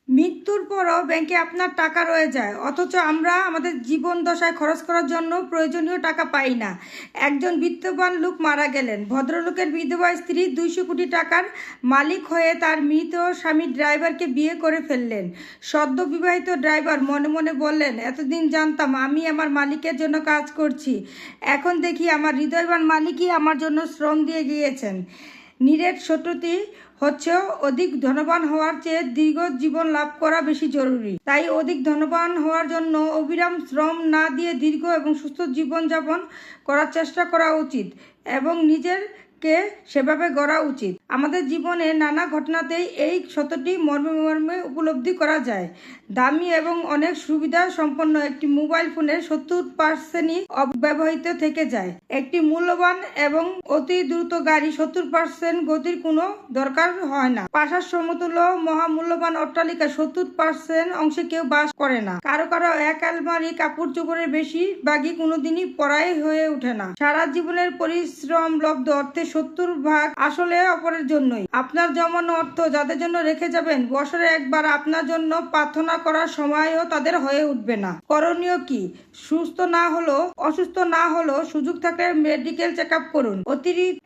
মৃত্যুর পরও ব্যাংকে আপনার টাকা রয়ে যায়, অথচ আমরা আমাদের জীবন দশায় খরচ করার জন্য প্রয়োজনীয় টাকা পাই না। একজন বিত্তবান লোক মারা গেলেন। ভদ্রলোকের বিধবা স্ত্রী 200 কোটি টাকার মালিক হয়ে তার মৃত স্বামী ড্রাইভারকে বিয়ে করে ফেললেন। সদ্য বিবাহিত ড্রাইভার মনে মনে বললেন, এতদিন জানতাম আমি আমার মালিকের জন্য কাজ করছি, এখন দেখি আমার হৃদয়বান মালিকই আমার জন্য শ্রম দিয়ে গিয়েছেন। নিরেট সত্যটি হচ্ছে অধিক ধনবান হওয়ার চেয়ে দীর্ঘ জীবন লাভ করা বেশি জরুরি। তাই অধিক ধনবান হওয়ার জন্য অবিরাম শ্রম না দিয়ে দীর্ঘ এবং সুস্থ জীবনযাপন করার চেষ্টা করা উচিত এবং নিজেরকে সেভাবে গড়া উচিত। আমাদের জীবনে নানা ঘটনাতেই এই সত্যটি মর্মে মর্মে উপলব্ধি করা যায়। দামি এবং অনেক সুবিধা সম্পন্ন একটি মোবাইল ফোনের 70%ই অব্যবহৃত থেকে যায়। একটি মূল্যবান এবং অতি দ্রুত গাড়ি 70% গতির কোনো দরকার হয় না। প্রাসাদ সমতুল্য মহামূল্যবান অট্টালিকা 70% অংশে কেউ বাস করে না। কারো কারো এক আলমারি কাপড় চোপড়ের বেশিরভাগই কোনোদিনই পরাই হয়ে ওঠে না। সারা জীবনের পরিশ্রম লব্ধ অর্থে 70% আসলে অপরের জন্যই। আপনার জমানো অর্থ যাদের জন্য রেখে যাবেন, বছরে একবার আপনার জন্য প্রার্থনা করার সময়ও তাদের হয়ে উঠবে না। করণীয় কি? অসুস্থ না হলেও সুযোগ থাকলে মেডিকেল চেক আপ করুন।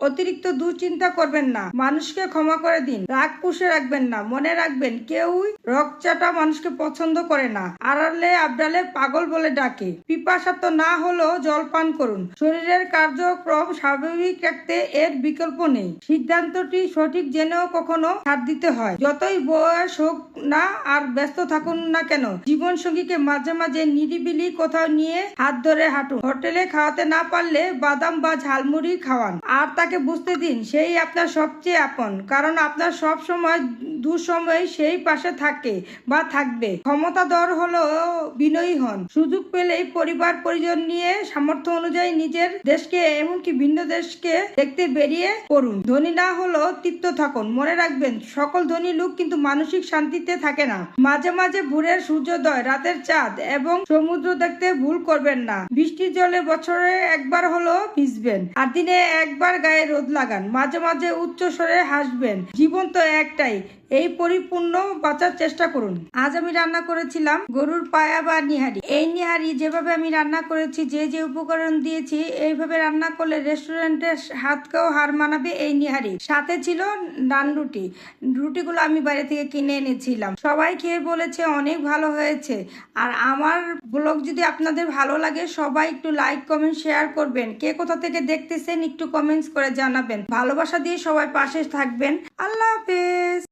অতিরিক্ত দুশ্চিন্তা করবেন না। মানুষকে ক্ষমা করে দিন। রাগ পুষে রাখবেন না। মনে রাখবেন, কেউই রকচাটা মানুষকে পছন্দ করে না। আড়ালে আবডালে পাগল বলে ডাকে। পিপাসার্ত না হলেও জল পান করুন। শরীরের কার্যক্রম স্বাভাবিক রাখতে এর বিকল্প নেই। সিদ্ধান্তটি সঠিক জেনেও কখনো ছাড় দিতে হয়। যতই বয়স হোক না আর ব্যস্ত থাকুন না কেন, জীবন সঙ্গীকে মাঝে মাঝে নিরিবিলি কোথাও নিয়ে হাত ধরে হাঁটুন। হোটেলে খাওয়াতে না পারলে বাদাম বা ঝালমুড়ি খাওয়ান, আর তাকে বুঝতে দিন সেই আপনার সবচেয়ে আপন, কারণ আপনার সব সময় দুঃসময় সেই পাশে থাকে বা থাকবে। ক্ষমতাধর হলেও বিনয়ী হন। সুযোগ পেলেই পরিবার পরিজন নিয়ে সামর্থ্য অনুযায়ী নিজের দেশকে এমনকি ভিন্ন দেশকে দেখতে বেরিয়ে পড়ুন। ধনী না হলেও তৃপ্ত থাকুন। মনে রাখবেন, সকল ধনী লোক কিন্তু মানসিক শান্তিতে থাকে না। মাঝে মাঝে ভোরের সূর্যোদয়, রাতের চাঁদ এবং সমুদ্র দেখতে ভুল করবেন না। বৃষ্টির জলে বছরে একবার হলেও ভিজবেন, আর দিনে একবার গায়ে রোদ লাগান। মাঝে মাঝে উচ্চ স্বরে হাসবেন। জীবন তো একটাই, এই পরিপূর্ণ বাঁচার চেষ্টা করুন। আজ আমি রান্না করেছিলাম গরুর পায়া বা নিহারি। এই নিহারি যেভাবে আমি রান্না করেছি, যে যে উপকরণ দিয়েছি, এইভাবে রান্না করলে রেস্টুরেন্টের হাতকেও হার মানাবে এই নিহারি। সাথে ছিল নান রুটি। রুটিগুলো আমি বাইরে থেকে কিনে এনেছিলাম। সবাই খেয়ে বলেছে অনেক ভালো হয়েছে। আর আমার ব্লগ যদি আপনাদের ভালো লাগে, সবাই একটু লাইক কমেন্ট শেয়ার করবেন। কে কোথা থেকে দেখতেছেন একটু কমেন্টস করে জানাবেন। ভালোবাসা দিয়ে সবাই পাশে থাকবেন। আল্লাহ হাফেজ।